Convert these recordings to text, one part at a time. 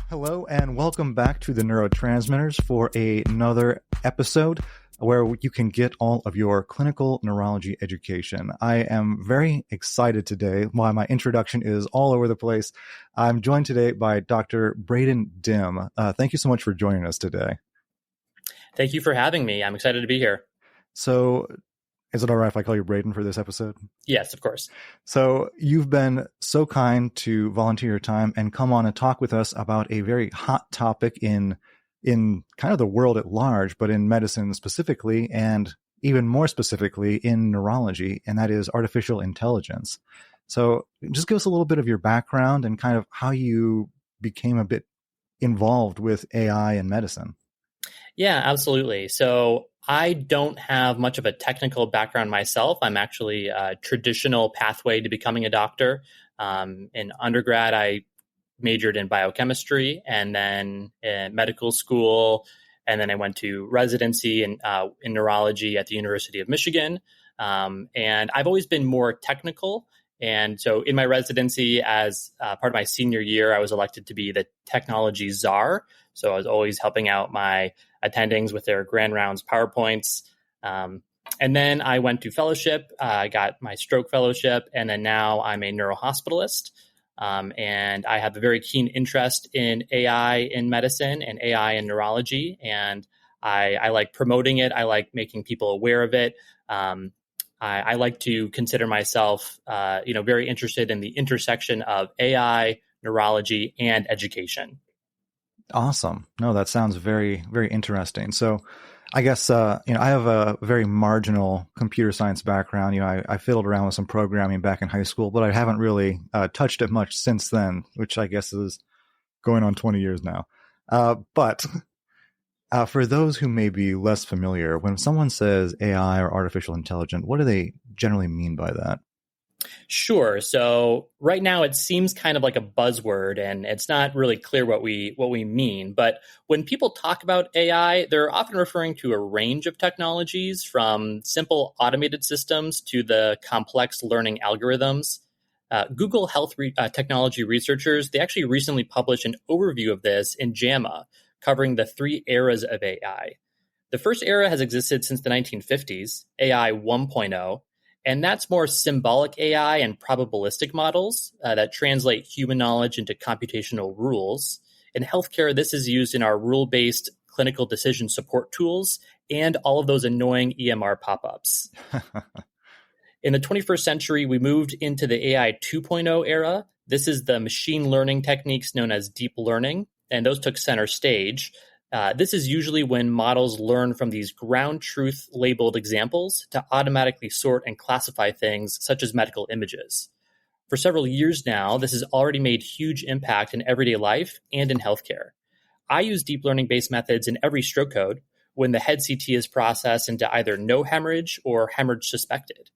Hello and welcome back to the Neurotransmitters for another episode where you can get all of your clinical neurology education. I am very excited today. While my introduction is all over the place, I'm joined today by Dr. Braydon Dymm. Thank you so much for joining us today. Thank you for having me. I'm excited to be here. So, is it all right if I call you Braydon for this episode? Yes, of course. So you've been so kind to volunteer your time and come on and talk with us about a very hot topic in kind of the world at large, but in medicine specifically, and even more specifically in neurology, and that is artificial intelligence. So just give us a little bit of your background and kind of how you became a bit involved with AI in medicine. Yeah, absolutely. So I don't have much of a technical background myself. I'm actually a traditional pathway to becoming a doctor. In undergrad, I majored in biochemistry, and then in medical school, and then I went to residency in neurology at the University of Michigan. And I've always been more technical. And so in my residency, as part of my senior year, I was elected to be the technology czar. So I was always helping out my attendings with their grand rounds PowerPoints. And then I went to fellowship. I got my stroke fellowship, and then now I'm a neurohospitalist. And I have a very keen interest in AI in medicine and AI in neurology. And I like promoting it. I like making people aware of it. I like to consider myself, very interested in the intersection of AI, neurology, and education. Awesome. No, that sounds very, very interesting. So I guess, I have a very marginal computer science background. I fiddled around with some programming back in high school, but I haven't really touched it much since then, which I guess is going on 20 years now. But for those who may be less familiar, when someone says AI or artificial intelligence, what do they generally mean by that? Sure. So right now it seems kind of like a buzzword, and it's not really clear what we mean. But when people talk about AI, they're often referring to a range of technologies, from simple automated systems to the complex learning algorithms. Google Health Technology researchers, they actually recently published an overview of this in JAMA, covering the three eras of AI. The first era has existed since the 1950s, AI 1.0. And that's more symbolic AI and probabilistic models that translate human knowledge into computational rules. In healthcare, this is used in our rule-based clinical decision support tools and all of those annoying EMR pop-ups. In the 21st century, we moved into the AI 2.0 era. This is the machine learning techniques known as deep learning, and those took center stage. This is usually when models learn from these ground truth labeled examples to automatically sort and classify things such as medical images. For several years now, this has already made huge impact in everyday life and in healthcare. I use deep learning based methods in every stroke code when the head CT is processed into either no hemorrhage or hemorrhage suspected.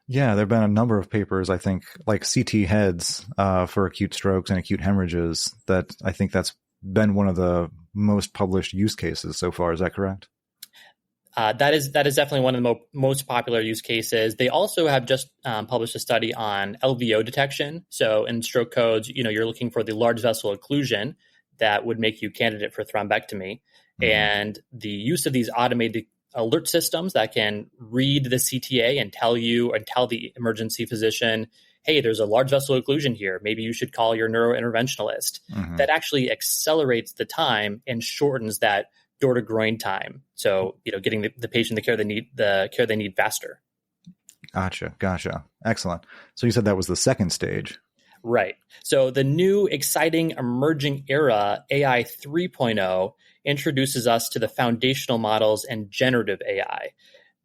Yeah, there have been a number of papers, I think, like CT heads for acute strokes and acute hemorrhages, that I think that's been one of the most published use cases so far. Is that correct? That is definitely one of the most popular use cases. They also have just published a study on LVO detection. So in stroke codes, you're looking for the large vessel occlusion that would make you candidate for thrombectomy. Mm-hmm. And the use of these automated alert systems that can read the CTA and tell the emergency physician, hey, there's a large vessel occlusion here. Maybe you should call your neurointerventionalist. Mm-hmm. That actually accelerates the time and shortens that door to groin time. So, getting the patient the care they need faster. Gotcha. Excellent. So you said that was the second stage. Right. So the new exciting emerging era, AI 3.0, introduces us to the foundational models and generative AI.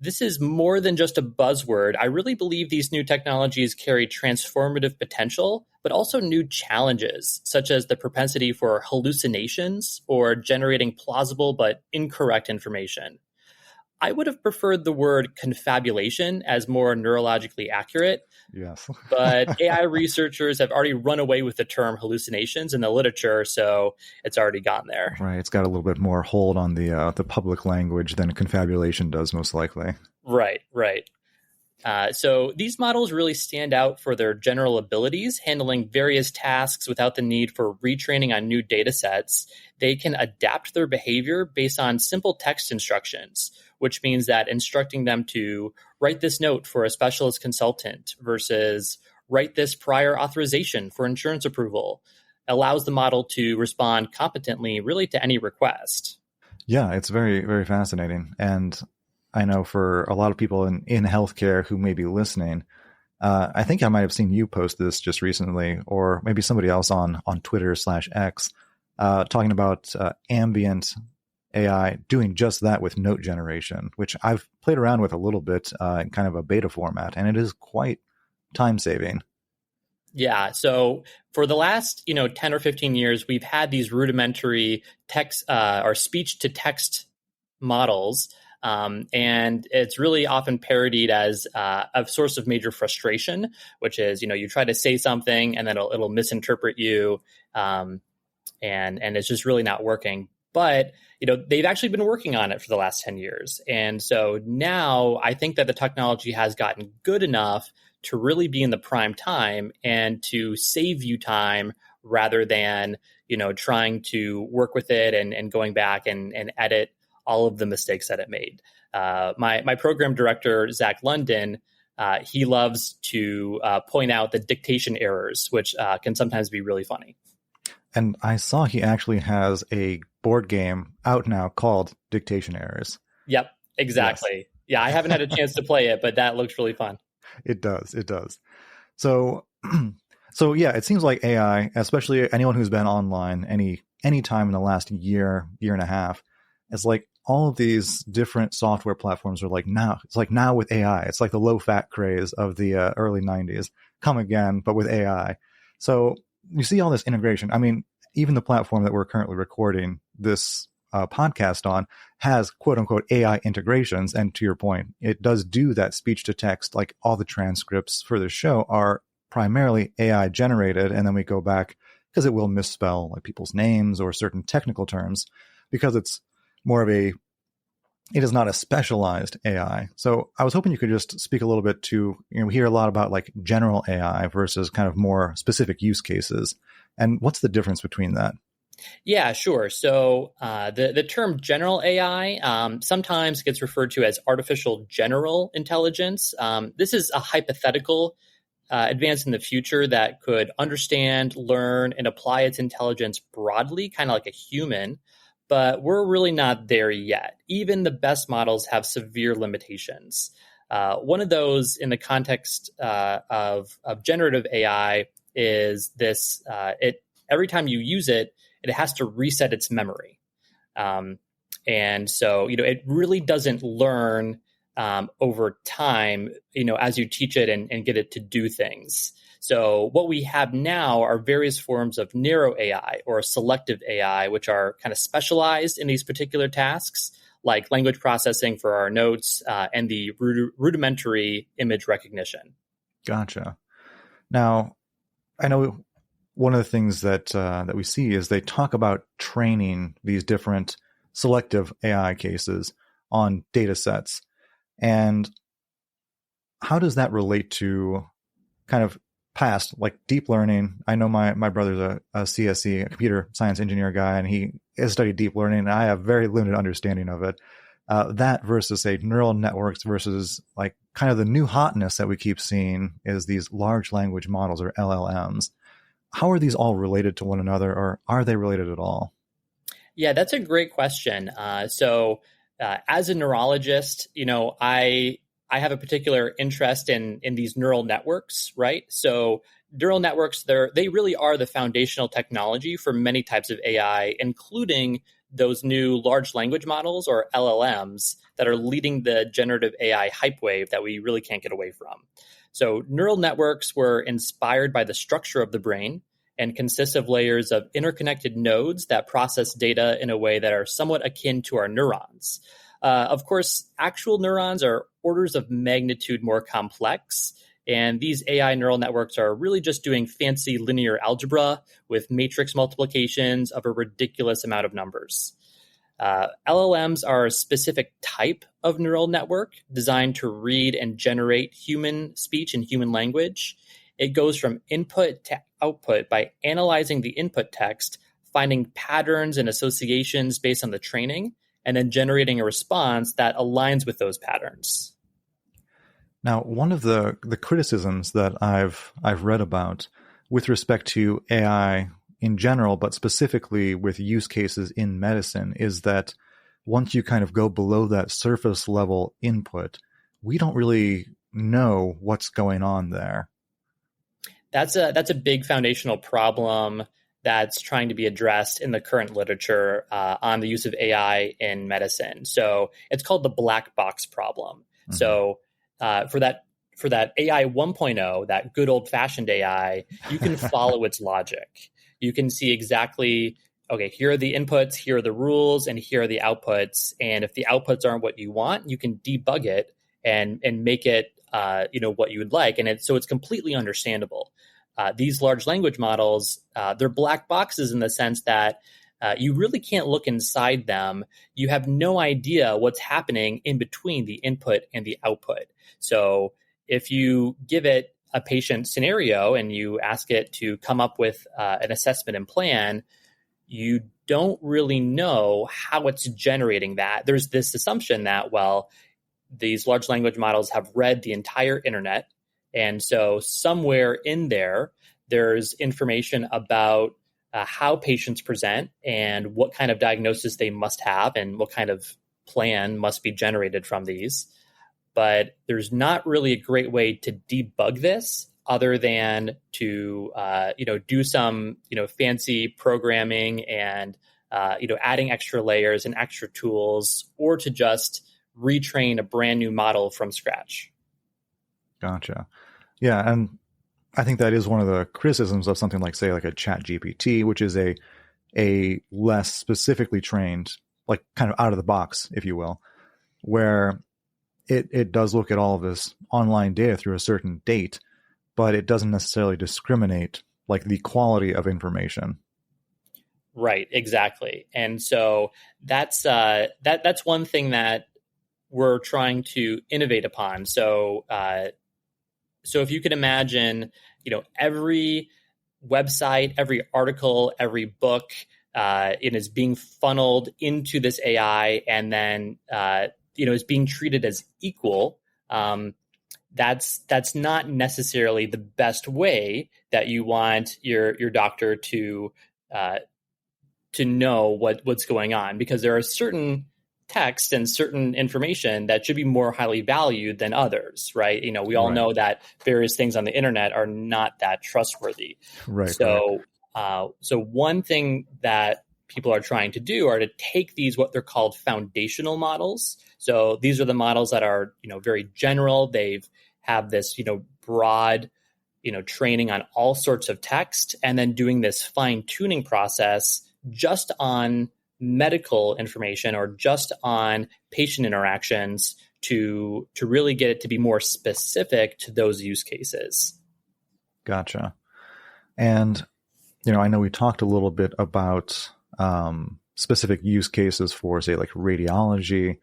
This is more than just a buzzword. I really believe these new technologies carry transformative potential, but also new challenges, such as the propensity for hallucinations or generating plausible but incorrect information. I would have preferred the word confabulation as more neurologically accurate. Yes. But AI researchers have already run away with the term hallucinations in the literature, so it's already gone there. Right. It's got a little bit more hold on the public language than confabulation does, most likely. Right. So these models really stand out for their general abilities, handling various tasks without the need for retraining on new data sets. They can adapt their behavior based on simple text instructions, which means that instructing them to write this note for a specialist consultant versus write this prior authorization for insurance approval allows the model to respond competently really to any request. Yeah, it's very, very fascinating. And I know for a lot of people in healthcare who may be listening, I think I might have seen you post this just recently, or maybe somebody else on Twitter/X, talking about ambient AI doing just that with note generation, which I've played around with a little bit in kind of a beta format, and it is quite time saving. Yeah. So for the last, 10 or 15 years, we've had these rudimentary text or speech to text models. And it's really often parodied as a source of major frustration, which is, you try to say something and then it'll misinterpret you. And it's just really not working. But, they've actually been working on it for the last 10 years. And so now I think that the technology has gotten good enough to really be in the prime time and to save you time rather than, trying to work with it and going back and edit all of the mistakes that it made. My program director, Zach London, he loves to point out the dictation errors, which can sometimes be really funny. And I saw he actually has a board game out now called Dictation Errors. Yep, exactly. Yes. Yeah, I haven't had a chance to play it, but that looks really fun. It does. It does. So, so yeah, it seems like AI, especially anyone who's been online any time in the last year and a half, it's like all of these different software platforms are like now. It's like now with AI. It's like the low fat craze of the early 90s come again, but with AI. So you see all this integration. I mean, even the platform that we're currently recording this podcast on has quote unquote AI integrations. And to your point, it does do that speech to text. Like all the transcripts for the show are primarily AI generated. And then we go back because it will misspell like people's names or certain technical terms because it's more of it is not a specialized AI. So I was hoping you could just speak a little bit to, we hear a lot about like general AI versus kind of more specific use cases. And what's the difference between that? Yeah, sure. So the term general AI sometimes gets referred to as artificial general intelligence. This is a hypothetical advance in the future that could understand, learn, and apply its intelligence broadly, kind of like a human. But we're really not there yet. Even the best models have severe limitations. One of those in the context of generative AI is this, every time you use it, it has to reset its memory. And so, it really doesn't learn over time, as you teach it and get it to do things. So what we have now are various forms of narrow AI or selective AI, which are kind of specialized in these particular tasks, like language processing for our notes and the rudimentary image recognition. Gotcha. Now, I know one of the things that we see is they talk about training these different selective AI cases on data sets. And how does that relate to kind of past, like deep learning? I know my brother's a CSE, a computer science engineer guy, and he has studied deep learning, and I have very limited understanding of it. That versus, say, neural networks versus like kind of the new hotness that we keep seeing is these large language models or LLMs. How are these all related to one another, or are they related at all? Yeah, that's a great question. So as a neurologist, I have a particular interest in these neural networks, right? So neural networks, they really are the foundational technology for many types of AI, including those new large language models or LLMs that are leading the generative AI hype wave that we really can't get away from. So neural networks were inspired by the structure of the brain and consist of layers of interconnected nodes that process data in a way that are somewhat akin to our neurons. Of course, actual neurons are orders of magnitude more complex, and these AI neural networks are really just doing fancy linear algebra with matrix multiplications of a ridiculous amount of numbers. LLMs are a specific type of neural network designed to read and generate human speech and human language. It goes from input to output by analyzing the input text, finding patterns and associations based on the training, and then generating a response that aligns with those patterns. Now, one of the criticisms that I've read about with respect to AI in general, but specifically with use cases in medicine, is that once you kind of go below that surface level input, we don't really know what's going on there. That's a big foundational problem that's trying to be addressed in the current literature on the use of AI in medicine. So it's called the black box problem. Mm-hmm. So for that AI 1.0, that good old fashioned AI, you can follow its logic. You can see exactly, okay, here are the inputs, here are the rules, and here are the outputs. And if the outputs aren't what you want, you can debug it and make it what you would like. And so it's completely understandable. These large language models, they're black boxes in the sense that you really can't look inside them. You have no idea what's happening in between the input and the output. So if you give it a patient scenario and you ask it to come up with an assessment and plan, you don't really know how it's generating that. There's this assumption that, well, these large language models have read the entire internet. And so somewhere in there's information about how patients present and what kind of diagnosis they must have and what kind of plan must be generated from these. But there's not really a great way to debug this other than to do some fancy programming and adding extra layers and extra tools, or to just retrain a brand new model from scratch. Gotcha. Yeah, and I think that is one of the criticisms of something like, say, like a Chat GPT, which is a less specifically trained, like kind of out of the box, if you will, where it does look at all of this online data through a certain date, but it doesn't necessarily discriminate like the quality of information. Right, exactly. And so that's one thing that we're trying to innovate upon. So if you could imagine, every website, every article, every book, it is being funneled into this AI, and then is being treated as equal. That's not necessarily the best way that you want your doctor to know what's going on, because there are certain text and certain information that should be more highly valued than others, right? We all know that various things on the internet are not that trustworthy. Right. So one thing that people are trying to do are to take these, what they're called foundational models. So these are the models that are, very general. They've have this, broad, training on all sorts of text, and then doing this fine tuning process just on medical information or just on patient interactions to really get it to be more specific to those use cases. Gotcha. And, I know we talked a little bit about specific use cases for, say, like radiology.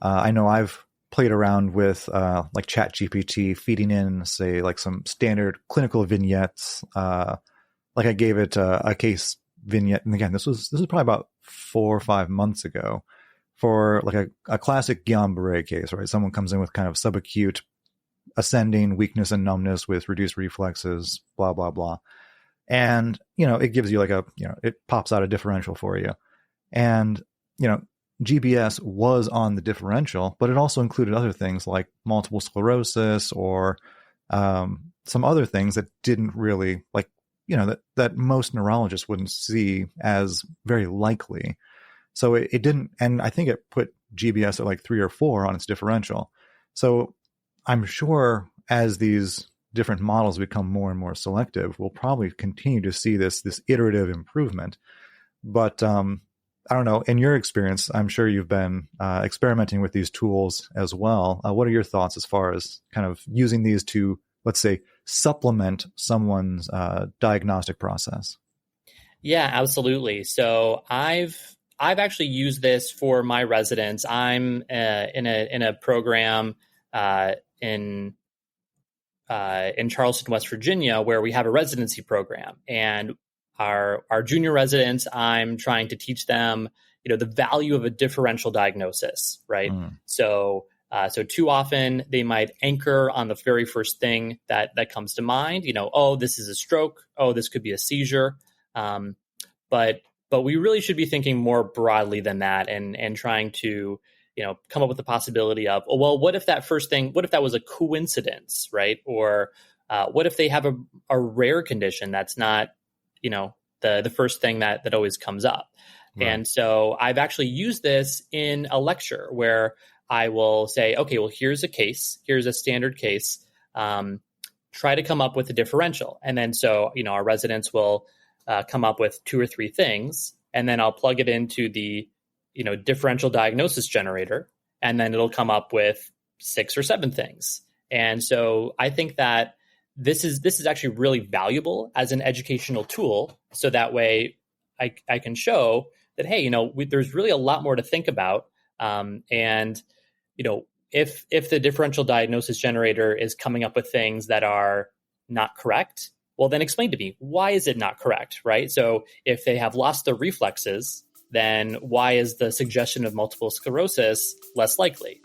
I know I've played around with like Chat GPT, feeding in, say, like some standard clinical vignettes. Like I gave it a case vignette, and again, this was probably about 4 or 5 months ago, for like a classic Guillain-Barré case, right? Someone comes in with kind of subacute ascending weakness and numbness with reduced reflexes, blah, blah, blah. And, it gives you like it pops out a differential for you. And, GBS was on the differential, but it also included other things like multiple sclerosis or some other things that didn't really that most neurologists wouldn't see as very likely. So it didn't, and I think it put GBS at like 3 or 4 on its differential. So I'm sure as these different models become more and more selective, we'll probably continue to see this iterative improvement. But I don't know, in your experience, I'm sure you've been experimenting with these tools as well. What are your thoughts as far as kind of using these to, let's say, supplement someone's diagnostic process? Yeah, absolutely. So I've I've actually used this for my residents. I'm in a program in Charleston, West Virginia, where we have a residency program, and our junior residents, I'm trying to teach them, the value of a differential diagnosis, right? Mm. So too often they might anchor on the very first thing that comes to mind. Oh, this is a stroke. Oh, this could be a seizure. But we really should be thinking more broadly than that, and trying to come up with the possibility of, oh, well, what if that was a coincidence, right? Or what if they have a rare condition that's not the first thing that always comes up. Right. And so I've actually used this in a lecture where I will say, okay, well, here's a standard case. Try to come up with a differential. And then so, our residents will come up with 2 or 3 things, and then I'll plug it into the, differential diagnosis generator, and then it'll come up with 6 or 7 things. And so I think that this is actually really valuable as an educational tool. So that way I can show that, hey, there's really a lot more to think about. And, if the differential diagnosis generator is coming up with things that are not correct, well, then explain to me, why is it not correct, right? So if they have lost their reflexes, then why is the suggestion of multiple sclerosis less likely?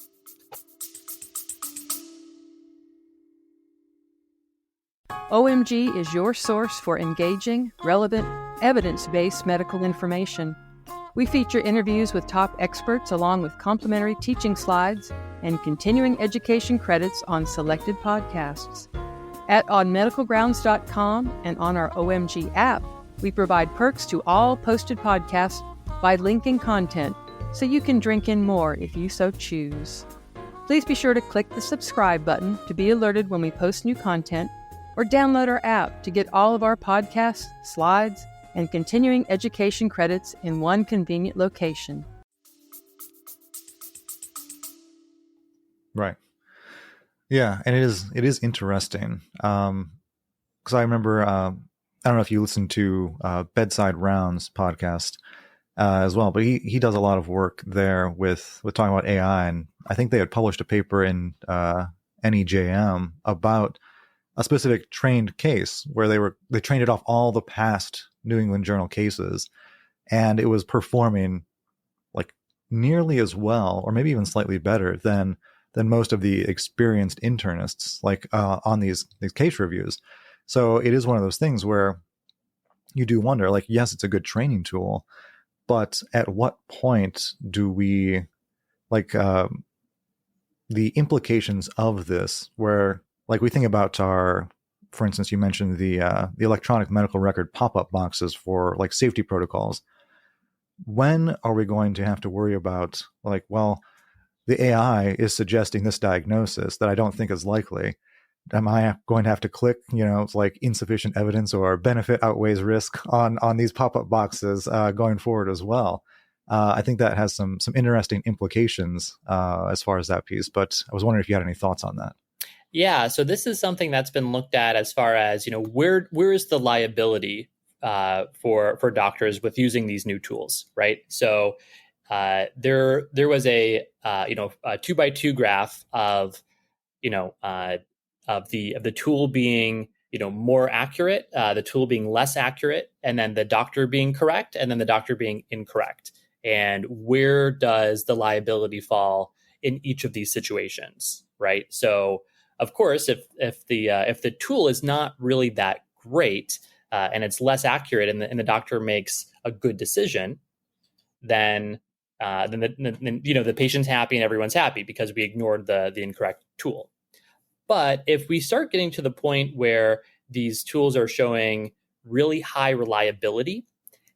OMG is your source for engaging, relevant, evidence-based medical information. We feature interviews with top experts along with complimentary teaching slides and continuing education credits on selected podcasts. At onmedicalgrounds.com and on our OMG app, we provide perks to all posted podcasts by linking content so you can drink in more if you so choose. Please be sure to click the subscribe button to be alerted when we post new content, or download our app to get all of our podcasts, slides, and continuing education credits in one convenient location. Right. Yeah, and it is interesting. Because I remember, I don't know if you listen to Bedside Rounds podcast as well, but he does a lot of work there with talking about AI, and I think they had published a paper in NEJM about a specific trained case where they trained it off all the past New England Journal cases, and it was performing like nearly as well, or maybe even slightly better than most of the experienced internists, like on these case reviews. So it is one of those things where you do wonder, like, yes, it's a good training tool, but at what point do we, like, the implications of this, where, like, we think about for instance, you mentioned the electronic medical record pop-up boxes for, like, safety protocols. When are we going to have to worry about, like, well, the AI is suggesting this diagnosis that I don't think is likely. Am I going to have to click, it's like insufficient evidence or benefit outweighs risk on these pop-up boxes going forward as well? I think that has some interesting implications as far as that piece, but I was wondering if you had any thoughts on that. Yeah, so this is something that's been looked at as far as, where is the liability for doctors with using these new tools, right? So there was a 2x2 graph of the tool being more accurate, the tool being less accurate, and then the doctor being correct, and then the doctor being incorrect. And where does the liability fall in each of these situations, right? So of course, if the tool is not really that great and it's less accurate, and the doctor makes a good decision, then the patient's happy and everyone's happy because we ignored the incorrect tool. But if we start getting to the point where these tools are showing really high reliability,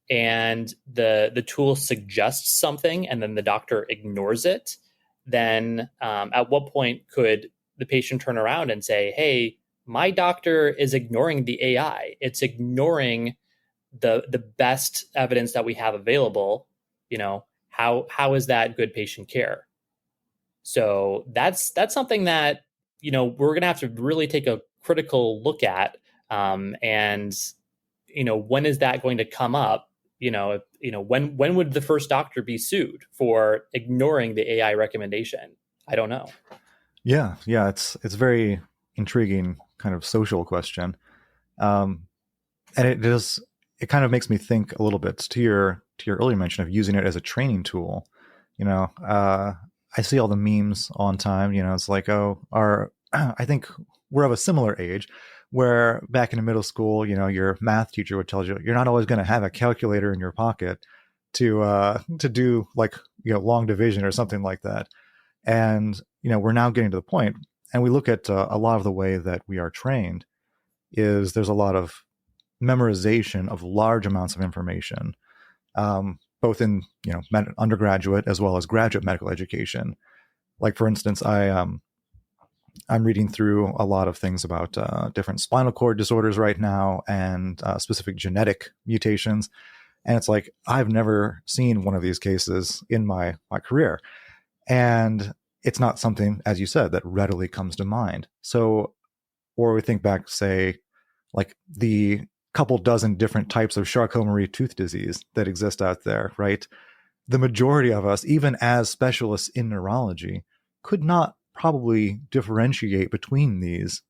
and the tool suggests something and then the doctor ignores it, then at what point could the patient turn around and say, hey, my doctor is ignoring the AI. It's ignoring the best evidence that we have available. How is that good patient care? So that's something that, we're going to have to really take a critical look at. And when is that going to come up? when would the first doctor be sued for ignoring the AI recommendation? I don't know. Yeah, yeah, it's very intriguing kind of social question. Um, and it kind of makes me think a little bit to your earlier mention of using it as a training tool. You know, I see all the memes on time. You know, it's like, oh, our I think we're of a similar age, where back in middle school, you know, your math teacher would tell you you're not always going to have a calculator in your pocket to do like, you know, long division or something like that. And you know, we're now getting to the point, and we look at a lot of the way that we are trained is there's a lot of memorization of large amounts of information, both in, you know, undergraduate as well as graduate medical education. Like for instance, I'm reading through a lot of things about different spinal cord disorders right now and specific genetic mutations, and it's like I've never seen one of these cases in my career, and it's not something, as you said, that readily comes to mind. So, or we think back, say, like the couple dozen different types of Charcot-Marie tooth disease that exist out there, right? The majority of us, even as specialists in neurology, could not probably differentiate between these,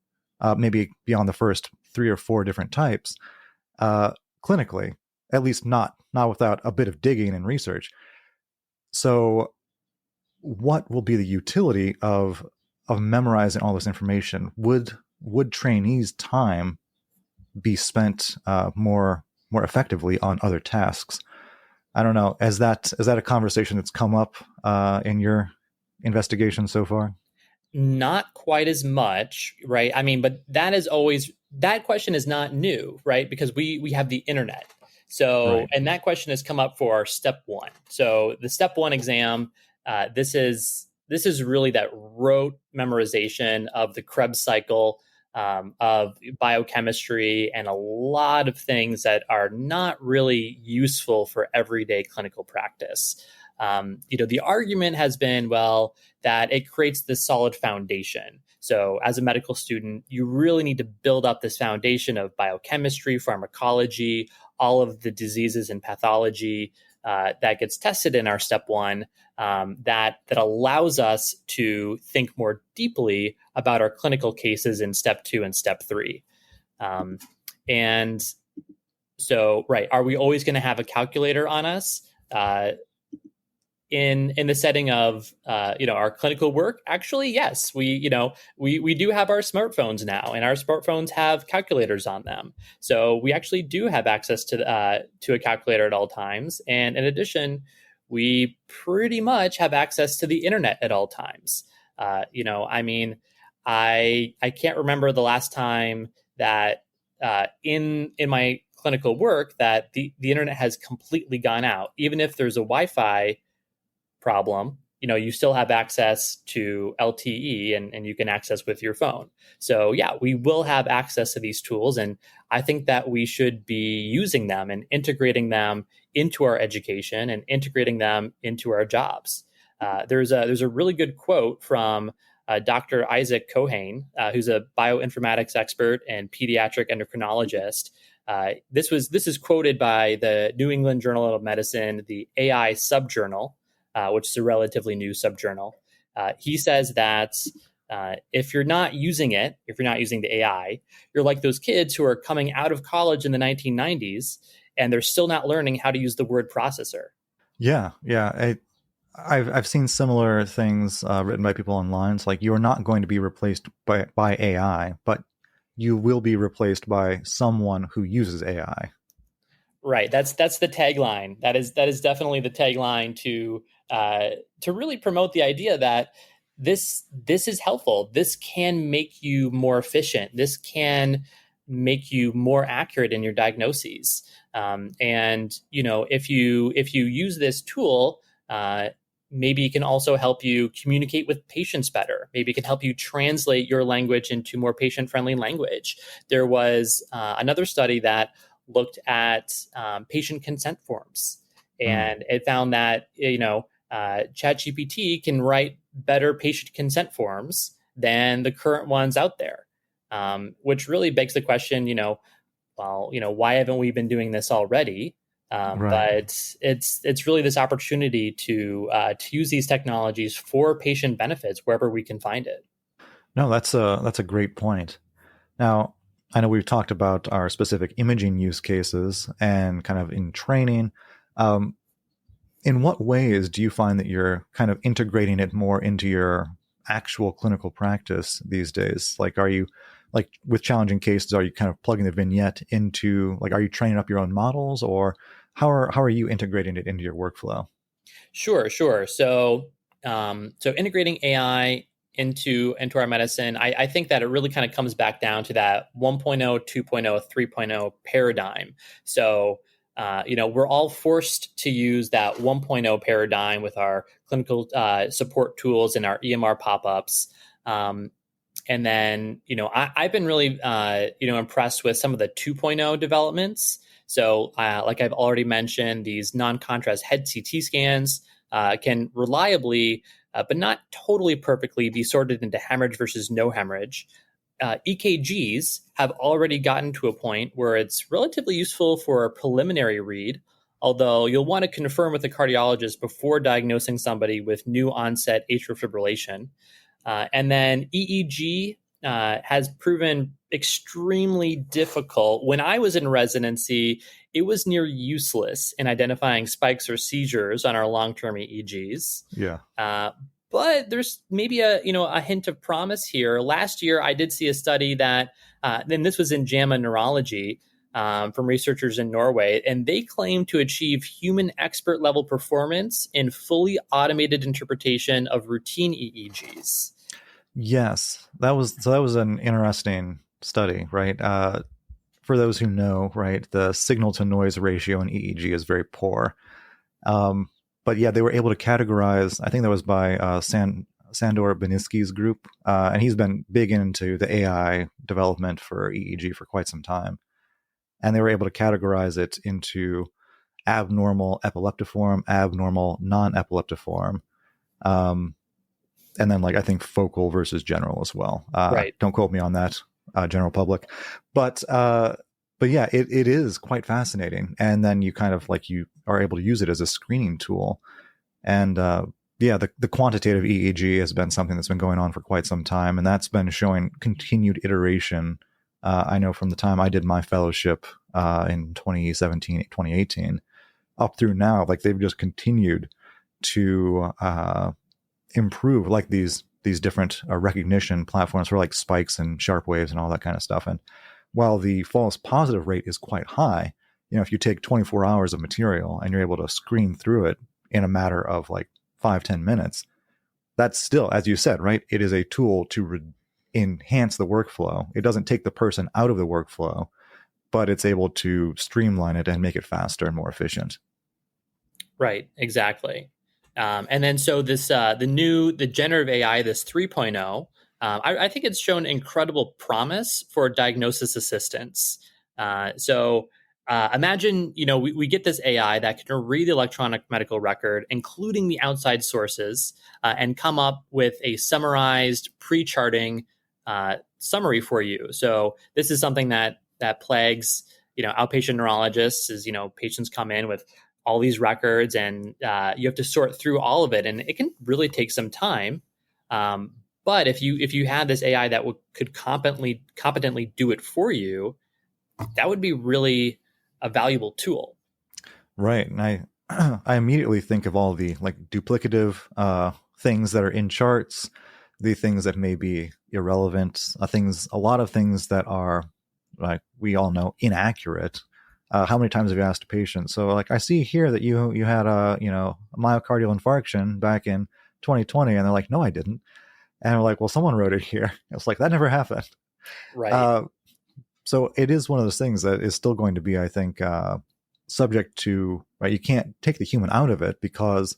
maybe beyond the first three or four different types, uh, clinically, at least not without a bit of digging and research. So, what will be the utility of memorizing all this information? Would trainees' time be spent more effectively on other tasks? I don't know. Is that a conversation that's come up in your investigation so far? Not quite as much, right? I mean, but that question is not new, right? Because we have the internet. So, Right. and that question has come up for our step one. So the step one exam, this is really that rote memorization of the Krebs cycle, of biochemistry, and a lot of things that are not really useful for everyday clinical practice. The argument has been, well, that it creates this solid foundation. So, as a medical student, you really need to build up this foundation of biochemistry, pharmacology, all of the diseases and pathology that gets tested in our step one, that allows us to think more deeply about our clinical cases in step two and step three. And so, right, are we always going to have a calculator on us? In the setting of our clinical work, actually, yes, we do have our smartphones now, and our smartphones have calculators on them. So we actually do have access to a calculator at all times, and in addition, we pretty much have access to the internet at all times. I mean, I can't remember the last time that in my clinical work that the internet has completely gone out. Even if there's a Wi-Fi problem, you still have access to LTE, and you can access with your phone. So yeah, we will have access to these tools, and I think that we should be using them and integrating them into our education and integrating them into our jobs. There's a really good quote from Dr. Isaac Cohane, who's a bioinformatics expert and pediatric endocrinologist. This is quoted by the New England Journal of Medicine, the AI subjournal, which is a relatively new subjournal. He says that if you're not using the AI, you're like those kids who are coming out of college in the 1990s and they're still not learning how to use the word processor. Yeah, yeah. I've seen similar things written by people online. It's like you're not going to be replaced by AI, but you will be replaced by someone who uses AI. Right. That's the tagline. That is definitely the tagline to really promote the idea that this is helpful. This can make you more efficient. This can make you more accurate in your diagnoses. And if you use this tool, maybe it can also help you communicate with patients better. Maybe it can help you translate your language into more patient-friendly language. There was another study that looked at patient consent forms, and it found that ChatGPT can write better patient consent forms than the current ones out there, which really begs the question, why haven't we been doing this already? Right. But it's really this opportunity to use these technologies for patient benefits wherever we can find it. No, that's a great point. Now, I know we've talked about our specific imaging use cases and kind of in training. Um, in what ways do you find that you're kind of integrating it more into your actual clinical practice these days? Like, are you like with challenging cases, are you kind of plugging the vignette into like, are you training up your own models, or how are you integrating it into your workflow? Sure, sure. So integrating AI into our medicine, I think that it really kind of comes back down to that 1.0, 2.0, 3.0 paradigm. So, we're all forced to use that 1.0 paradigm with our clinical support tools and our EMR pop-ups. And then, I've been really, impressed with some of the 2.0 developments. So, like I've already mentioned, these non-contrast head CT scans can reliably, but not totally perfectly, be sorted into hemorrhage versus no hemorrhage. EKGs have already gotten to a point where it's relatively useful for a preliminary read, although you'll want to confirm with a cardiologist before diagnosing somebody with new onset atrial fibrillation. And then EEG has proven extremely difficult. When I was in residency, it was near useless in identifying spikes or seizures on our long-term EEGs. Yeah. But there's maybe a hint of promise here. Last year, I did see a study that, and this was in JAMA Neurology from researchers in Norway, and they claim to achieve human expert level performance in fully automated interpretation of routine EEGs. Yes, that was an interesting study, right? For those who know, right, the signal to noise ratio in EEG is very poor. But yeah, they were able to categorize. I think that was by Sandor Beniski's group, and he's been big into the AI development for EEG for quite some time. And they were able to categorize it into abnormal epileptiform, abnormal non-epileptiform. And then like I think focal versus general as well. Right. Don't quote me on that, general public, but yeah, it is quite fascinating. And then you kind of like you are able to use it as a screening tool. And yeah, the quantitative EEG has been something that's been going on for quite some time, and that's been showing continued iteration. I know from the time I did my fellowship in 2017, 2018, up through now, like they've just continued to improve like these different recognition platforms for like spikes and sharp waves and all that kind of stuff. And while the false positive rate is quite high, if you take 24 hours of material and you're able to screen through it in a matter of like 5-10 minutes, that's still, as you said, right, it is a tool to enhance the workflow. It doesn't take the person out of the workflow, but it's able to streamline it and make it faster and more efficient. Right, exactly. And then so this the generative AI, this 3.0, I think it's shown incredible promise for diagnosis assistance. Imagine, we get this AI that can read the electronic medical record, including the outside sources, and come up with a summarized pre-charting summary for you. So this is something that plagues, outpatient neurologists is, patients come in with all these records and you have to sort through all of it. And it can really take some time. But if you had this AI that could competently do it for you, that would be really a valuable tool. Right. And I immediately think of all the like duplicative things that are in charts, the things that may be irrelevant, a lot of things that are, like we all know, inaccurate. How many times have you asked a patient? So like, I see here that you had a myocardial infarction back in 2020, and they're like, no, I didn't. And we're like, well, someone wrote it here. It's like, that never happened. Right. So it is one of those things that is still going to be, I think, subject to, right? You can't take the human out of it because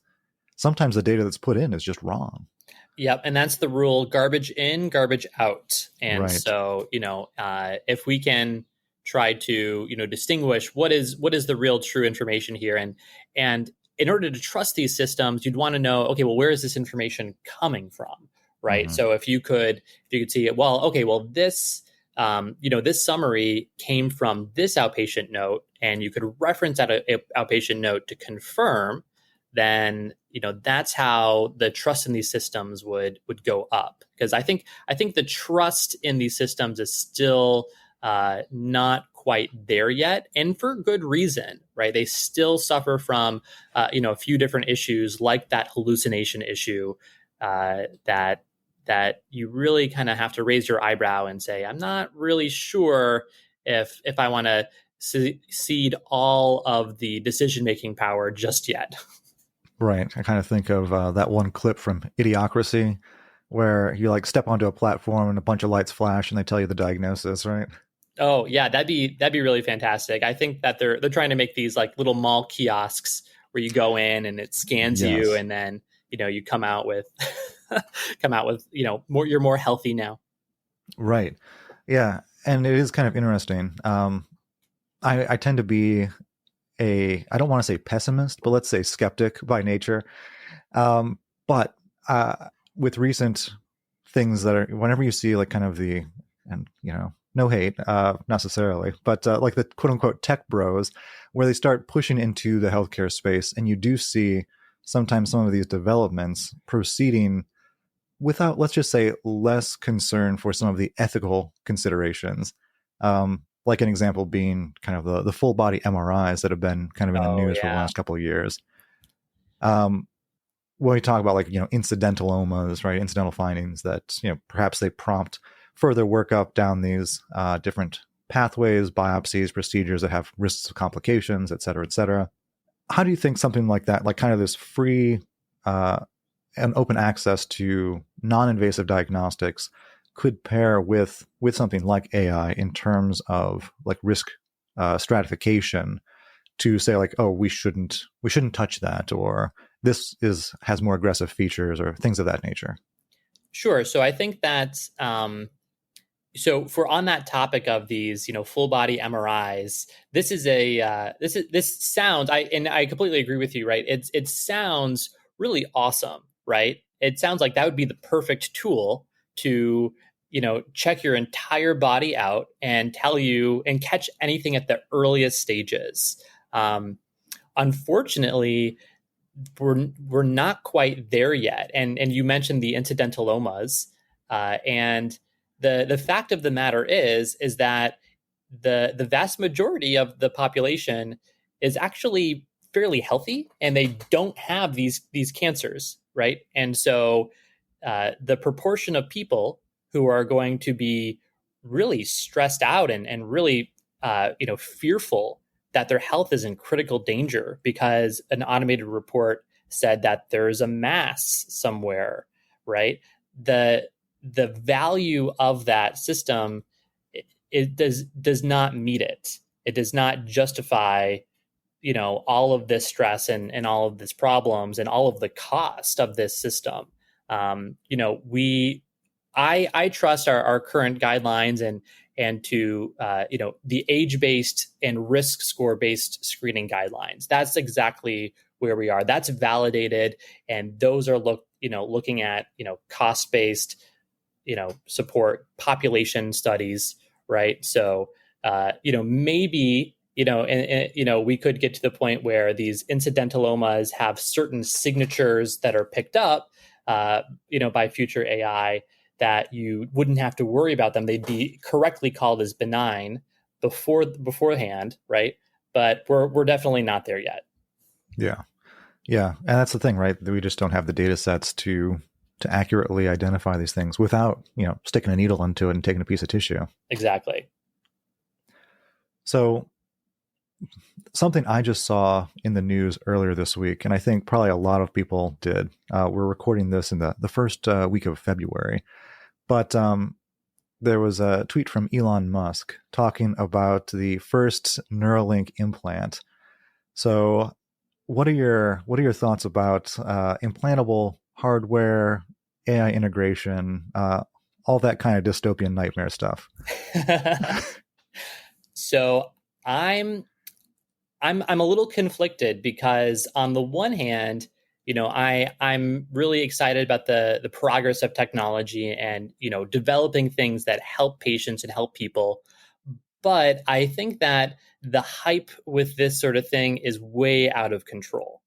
sometimes the data that's put in is just wrong. Yep, and that's the rule: garbage in, garbage out. And Right. so, if we can try to, distinguish what is the real true information here, and in order to trust these systems, you'd want to know, okay, well, where is this information coming from, right? Mhm. So if you could see it, well, okay, well, this this summary came from this outpatient note, and you could reference that outpatient note to confirm, then that's how the trust in these systems would go up. Because I think the trust in these systems is still not quite there yet, and for good reason, right? They still suffer from a few different issues, like that hallucination issue that you really kind of have to raise your eyebrow and say, I'm not really sure if I want to cede all of the decision-making power just yet. Right. I kind of think of that one clip from Idiocracy where you like step onto a platform and a bunch of lights flash and they tell you the diagnosis, right? Oh yeah, that'd be really fantastic. I think that they're trying to make these like little mall kiosks where you go in and it scans you, and then you come out with you're more healthy now. Right. Yeah, and it is kind of interesting. I tend to be I don't want to say pessimist, but let's say skeptic by nature. But with recent things that are, whenever you see like kind of no hate necessarily, but like the quote unquote tech bros, where they start pushing into the healthcare space, and you do see sometimes some of these developments proceeding without, let's just say, less concern for some of the ethical considerations. Like an example being kind of the full body MRIs that have been kind of in the news for the last couple of years. When we talk about like, incidentalomas, right? Incidental findings that, perhaps they prompt further workup down these different pathways, biopsies, procedures that have risks of complications, et cetera, et cetera. How do you think something like that, like kind of this free and open access to non-invasive diagnostics could pair with something like AI in terms of like risk stratification to say like, oh, we shouldn't touch that, or this has more aggressive features or things of that nature? Sure. So I think that so for on that topic of these, full body MRIs, this is this sounds, I completely agree with you, right? It sounds really awesome, right? It sounds like that would be the perfect tool to check your entire body out and tell you and catch anything at the earliest stages. Unfortunately, we're not quite there yet. And you mentioned the incidentalomas, and the fact of the matter is that the vast majority of the population is actually fairly healthy, and they don't have these cancers, right? And so the proportion of people who are going to be really stressed out and really fearful that their health is in critical danger because an automated report said that there's a mass somewhere, right? The value of that system, it does not meet it. It does not justify all of this stress and all of these problems and all of the cost of this system. I trust our current guidelines and to the age-based and risk score-based screening guidelines. That's exactly where we are. That's validated, and those are looking at cost-based support population studies, right? So maybe we could get to the point where these incidentalomas have certain signatures that are picked up by future AI, that you wouldn't have to worry about them. They'd be correctly called as benign beforehand, right? But we're definitely not there yet. Yeah. And that's the thing, right? We just don't have the data sets to accurately identify these things without, sticking a needle into it and taking a piece of tissue. Exactly. So something I just saw in the news earlier this week, and I think probably a lot of people did. We're recording this in the first week of February. But there was a tweet from Elon Musk talking about the first Neuralink implant. So what are your thoughts about implantable hardware, AI integration, all that kind of dystopian nightmare stuff? So I'm a little conflicted, because on the one hand, I'm really excited about the progress of technology and, developing things that help patients and help people. But I think that the hype with this sort of thing is way out of control.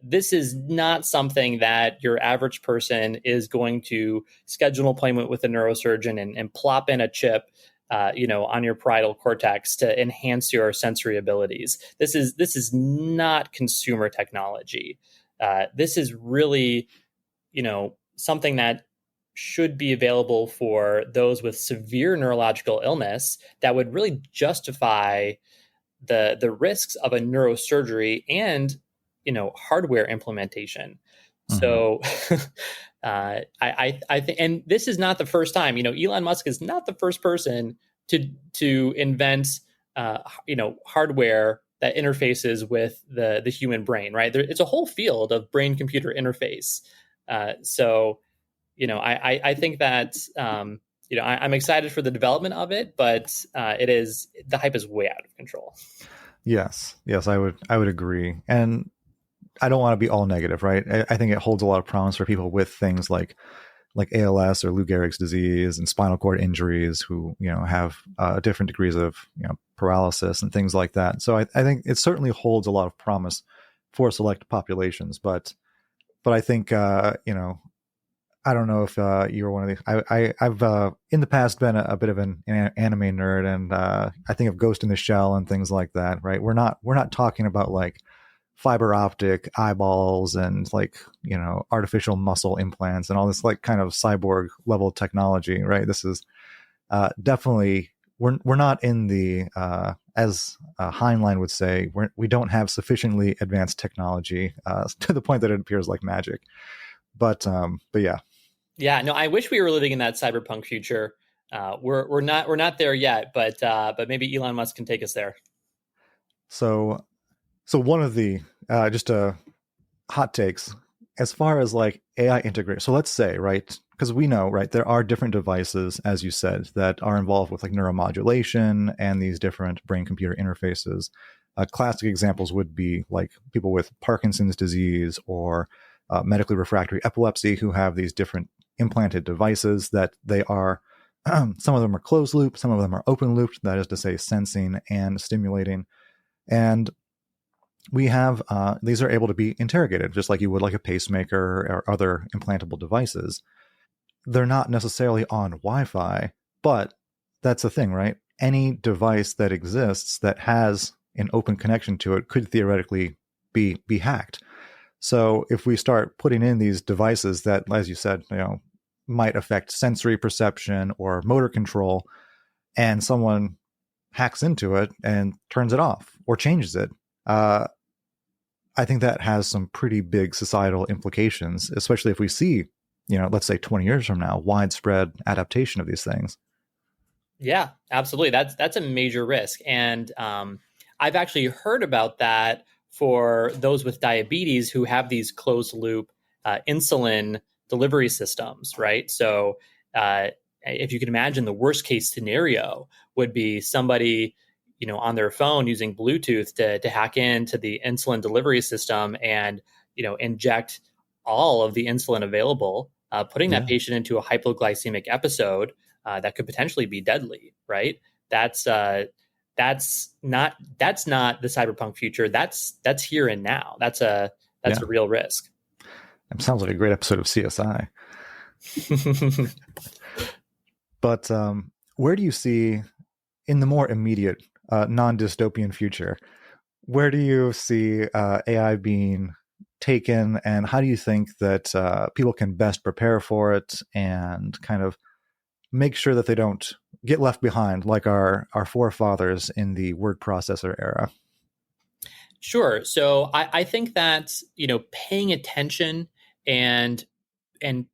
This is not something that your average person is going to schedule an appointment with a neurosurgeon and plop in a chip, on your parietal cortex to enhance your sensory abilities. This is not consumer technology. This is really, something that should be available for those with severe neurological illness that would really justify the risks of a neurosurgery and hardware implementation. Mm-hmm. So I think, and this is not the first time. Elon Musk is not the first person to invent hardware that interfaces with the human brain. Right, it's a whole field of brain computer interface. So I think that I'm excited for the development of it, but the hype is way out of control. Yes, I would agree, and I don't want to be all negative, right? I think it holds a lot of promise for people with things like ALS or Lou Gehrig's disease and spinal cord injuries who have different degrees of paralysis and things like that. So I think it certainly holds a lot of promise for select populations, but I think I don't know if you're one of these. I've in the past been a bit of an anime nerd, and I think of Ghost in the Shell and things like that. Right? We're not talking about like fiber optic eyeballs and artificial muscle implants and all this like kind of cyborg level technology. Right? This is definitely we're not in the as Heinlein would say, we don't have sufficiently advanced technology to the point that it appears like magic. But yeah. Yeah, no, I wish we were living in that cyberpunk future. We're not there yet, but maybe Elon Musk can take us there. So one of the just hot takes as far as like AI integration. So let's say, right, because we know, right, there are different devices, as you said, that are involved with like neuromodulation and these different brain-computer interfaces. Classic examples would be like people with Parkinson's disease or medically refractory epilepsy who have these different implanted devices that they are, some of them are closed loop, some of them are open looped, that is to say sensing and stimulating. And we have, these are able to be interrogated just like you would like a pacemaker or other implantable devices. They're not necessarily on Wi-Fi, but that's the thing, right? Any device that exists that has an open connection to it could theoretically be hacked. So if we start putting in these devices that, as you said, might affect sensory perception or motor control, and someone hacks into it and turns it off or changes it, I think that has some pretty big societal implications, especially if we see, let's say 20 years from now, widespread adaptation of these things. Yeah, absolutely. That's a major risk. And I've actually heard about that for those with diabetes who have these closed loop insulin delivery systems, right? So if you can imagine, the worst case scenario would be somebody, on their phone using Bluetooth to hack into the insulin delivery system and, inject all of the insulin available, putting that patient into a hypoglycemic episode that could potentially be deadly, right? That's not the cyberpunk future. That's here and now. That's a real risk. It sounds like a great episode of CSI. But where do you see, in the more immediate, non-dystopian future, where do you see AI being taken, and how do you think that people can best prepare for it and kind of make sure that they don't get left behind like our forefathers in the word processor era? Sure. So I think that, paying attention and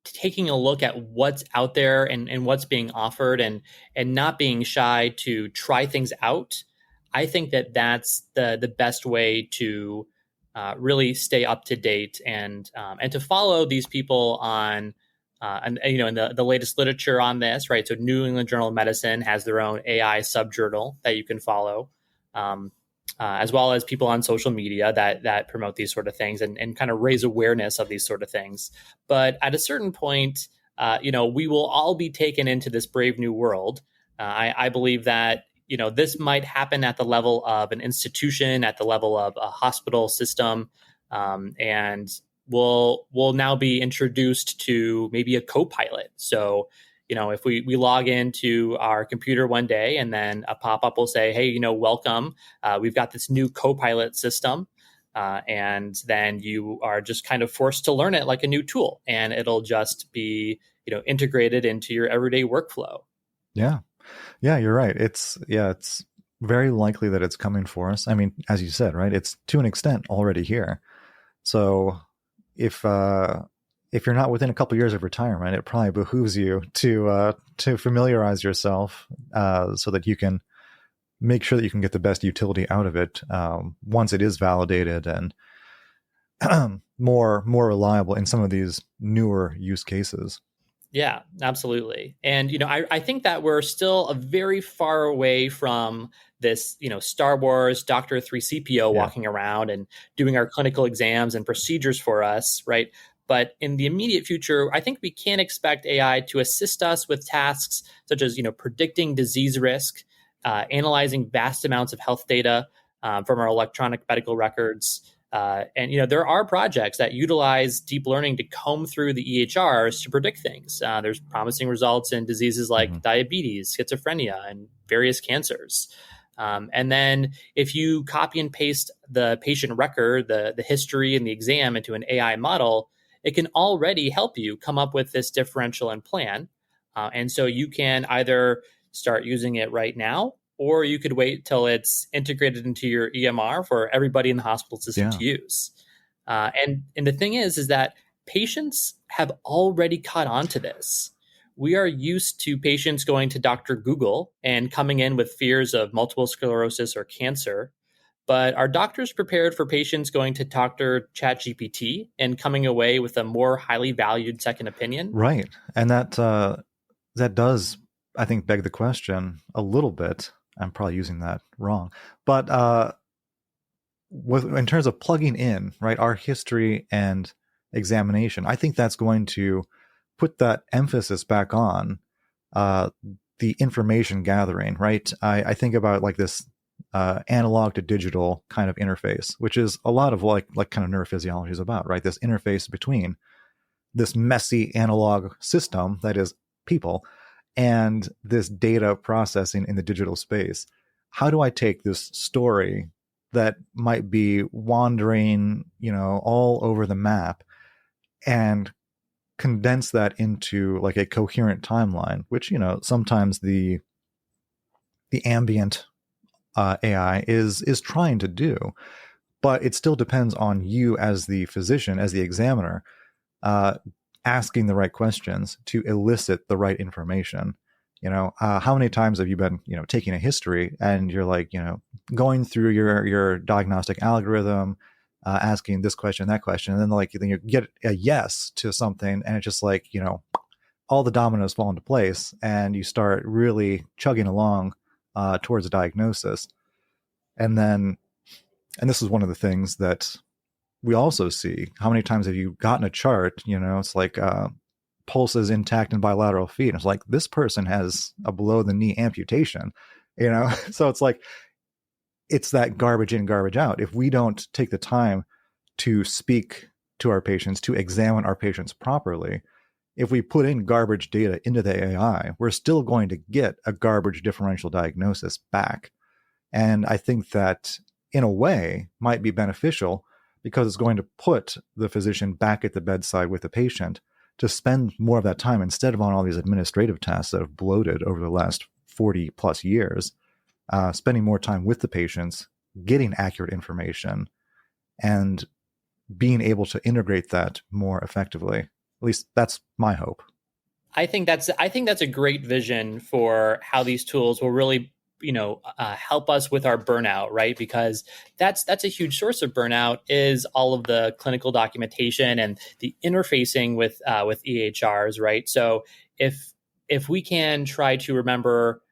taking a look at what's out there and what's being offered and not being shy to try things out, I think that that's the best way to really stay up to date and to follow these people on and in the latest literature on this, right? So New England Journal of Medicine has their own AI subjournal that you can follow. as well as people on social media that promote these sort of things and kind of raise awareness of these sort of things. But at a certain point, we will all be taken into this brave new world. I believe that this might happen at the level of an institution, at the level of a hospital system, and will now be introduced to maybe a co-pilot. So if we log into our computer one day and then a pop-up will say, hey, welcome, we've got this new co-pilot system. And then you are just kind of forced to learn it like a new tool, and it'll just be, integrated into your everyday workflow. Yeah. Yeah, you're right. It's very likely that it's coming for us. I mean, as you said, right? It's to an extent already here. So if you're not within a couple of years of retirement, it probably behooves you to familiarize yourself so that you can make sure that you can get the best utility out of it once it is validated and more reliable in some of these newer use cases. Yeah, absolutely. And, I think that we're still a very far away from this, Star Wars Dr. 3CPO walking around and doing our clinical exams and procedures for us, right? But in the immediate future, I think we can expect AI to assist us with tasks such as, predicting disease risk, analyzing vast amounts of health data from our electronic medical records. And there are projects that utilize deep learning to comb through the EHRs to predict things. There's promising results in diseases like diabetes, schizophrenia, and various cancers. And then if you copy and paste the patient record, the history and the exam into an AI model, it can already help you come up with this differential and plan. And so you can either start using it right now, or you could wait till it's integrated into your EMR for everybody in the hospital system to use. And the thing is that patients have already caught on to this. We are used to patients going to Dr. Google and coming in with fears of multiple sclerosis or cancer. But are doctors prepared for patients going to Dr. ChatGPT and coming away with a more highly valued second opinion? Right. And that does, I think, beg the question a little bit. I'm probably using that wrong. But in terms of plugging in, right, our history and examination, I think that's going to put that emphasis back on the information gathering, right? I think about like this analog to digital kind of interface, which is a lot of like kind of neurophysiology is about, right? This interface between this messy analog system that is people and this data processing in the digital space. How do I take this story that might be wandering, all over the map and condense that into like a coherent timeline, which, sometimes the ambient AI is trying to do, but it still depends on you as the physician, as the examiner, asking the right questions to elicit the right information. How many times have you been, taking a history and you're like, going through your diagnostic algorithm, asking this question, that question, and then you get a yes to something, and it's just like, all the dominoes fall into place, and you start really chugging along towards a diagnosis. And this is one of the things that we also see. How many times have you gotten a chart, it's like pulse is intact in bilateral feet, and it's like, this person has a below the knee amputation, so it's like, it's that garbage in, garbage out. If we don't take the time to speak to our patients, to examine our patients properly, if we put in garbage data into the AI, we're still going to get a garbage differential diagnosis back. And I think that in a way might be beneficial, because it's going to put the physician back at the bedside with the patient to spend more of that time, instead of on all these administrative tasks that have bloated over the last 40 plus years, spending more time with the patients, getting accurate information, and being able to integrate that more effectively. At least that's my hope. I think that's a great vision for how these tools will really, help us with our burnout, right? Because that's a huge source of burnout, is all of the clinical documentation and the interfacing with EHRs, right? So if we can try to remember,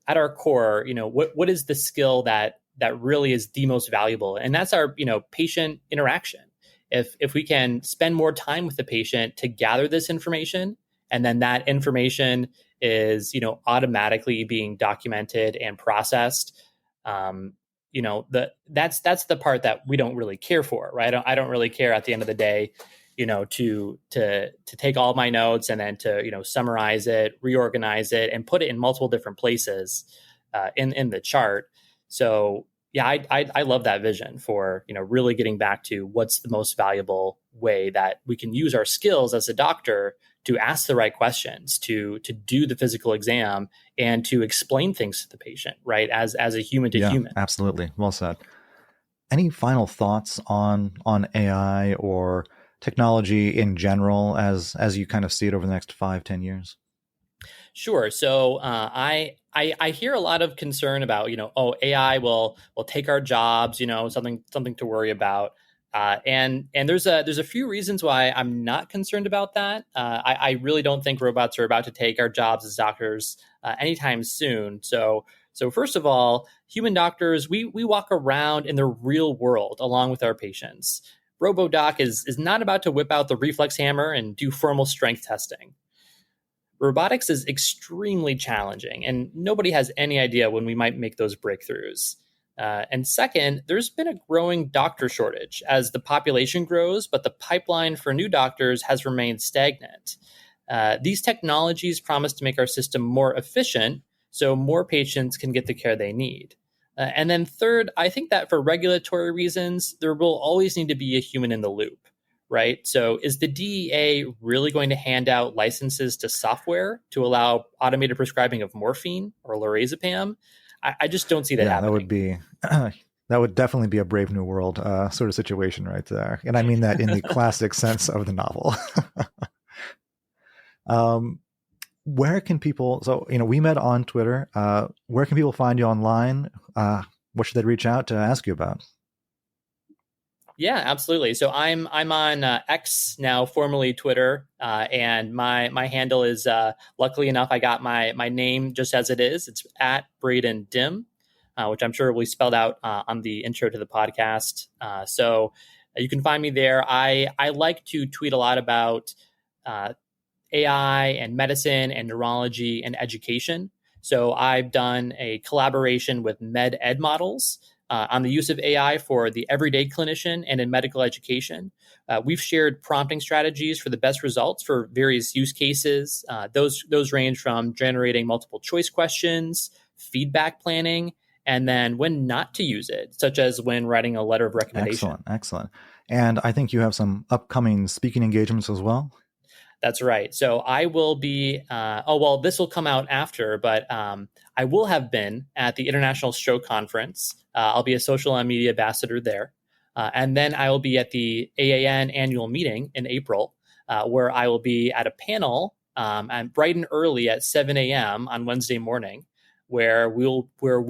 at our core, what is the skill that that really is the most valuable, and that's our patient interaction. If we can spend more time with the patient to gather this information, and then that information is automatically being documented and processed, that's the part that we don't really care for, right? I don't really care at the end of the day, to take all my notes and then to summarize it, reorganize it, and put it in multiple different places in the chart. So yeah, I love that vision for really getting back to what's the most valuable way that we can use our skills as a doctor to ask the right questions, to do the physical exam, and to explain things to the patient, right? As a human to human. Absolutely. Well said. Any final thoughts on AI or technology in general as you kind of see it over the next 5-10 years? Sure. So I hear a lot of concern about AI will take our jobs, something to worry about. And there's a few reasons why I'm not concerned about that. I really don't think robots are about to take our jobs as doctors anytime soon. So first of all, human doctors, we walk around in the real world along with our patients. RoboDoc is not about to whip out the reflex hammer and do formal strength testing. Robotics is extremely challenging, and nobody has any idea when we might make those breakthroughs. And second, there's been a growing doctor shortage as the population grows, but the pipeline for new doctors has remained stagnant. These technologies promise to make our system more efficient so more patients can get the care they need. And then third, I think that for regulatory reasons, there will always need to be a human in the loop, right? So is the DEA really going to hand out licenses to software to allow automated prescribing of morphine or lorazepam? I just don't see that happening. That would definitely be a Brave New World sort of situation right there. And I mean that in the classic sense of the novel. Where can people, so, we met on Twitter. Where can people find you online? What should they reach out to ask you about? Yeah, absolutely. So I'm on X now, formerly Twitter, and my handle is luckily enough I got my name just as it is. It's at Braydon Dymm, which I'm sure will be spelled out on the intro to the podcast. So you can find me there. I like to tweet a lot about AI and medicine and neurology and education. So I've done a collaboration with MedEd models on the use of AI for the everyday clinician and in medical education. We've shared prompting strategies for the best results for various use cases. Those range from generating multiple choice questions, feedback planning, and then when not to use it, such as when writing a letter of recommendation. Excellent. And I think you have some upcoming speaking engagements as well. That's right. So I will be, this will come out after, but I will have been at the International Stroke Conference. I'll be a social and media ambassador there. And then I will be at the AAN annual meeting in April, where I will be at a panel bright and early at 7 a.m. on Wednesday morning, where we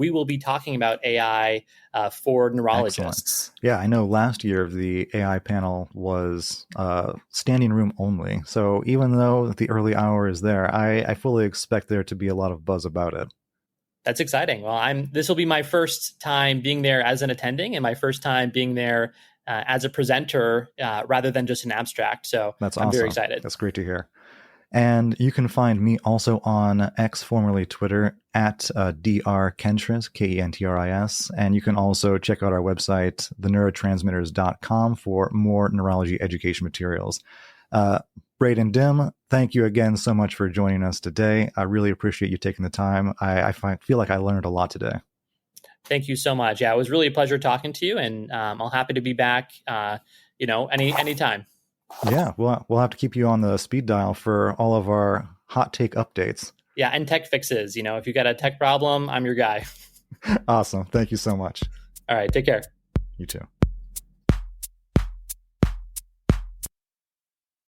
will be talking about AI for neurologists. Excellent. Yeah, I know last year the AI panel was standing room only. So even though the early hour is there, I fully expect there to be a lot of buzz about it. That's exciting. Well, this will be my first time being there as an attending and my first time being there as a presenter rather than just an abstract. So that's awesome. I'm very excited. That's great to hear. And you can find me also on X, formerly Twitter, at drkentris, Kentris. And you can also check out our website, theneurotransmitters.com, for more neurology education materials. Braydon Dymm, thank you again so much for joining us today. I really appreciate you taking the time. I feel like I learned a lot today. Thank you so much. Yeah, it was really a pleasure talking to you, and I'm happy to be back, anytime. Yeah, we'll have to keep you on the speed dial for all of our hot take updates. Yeah, and tech fixes. If you got a tech problem, I'm your guy. Awesome. Thank you so much. All right, take care. You too.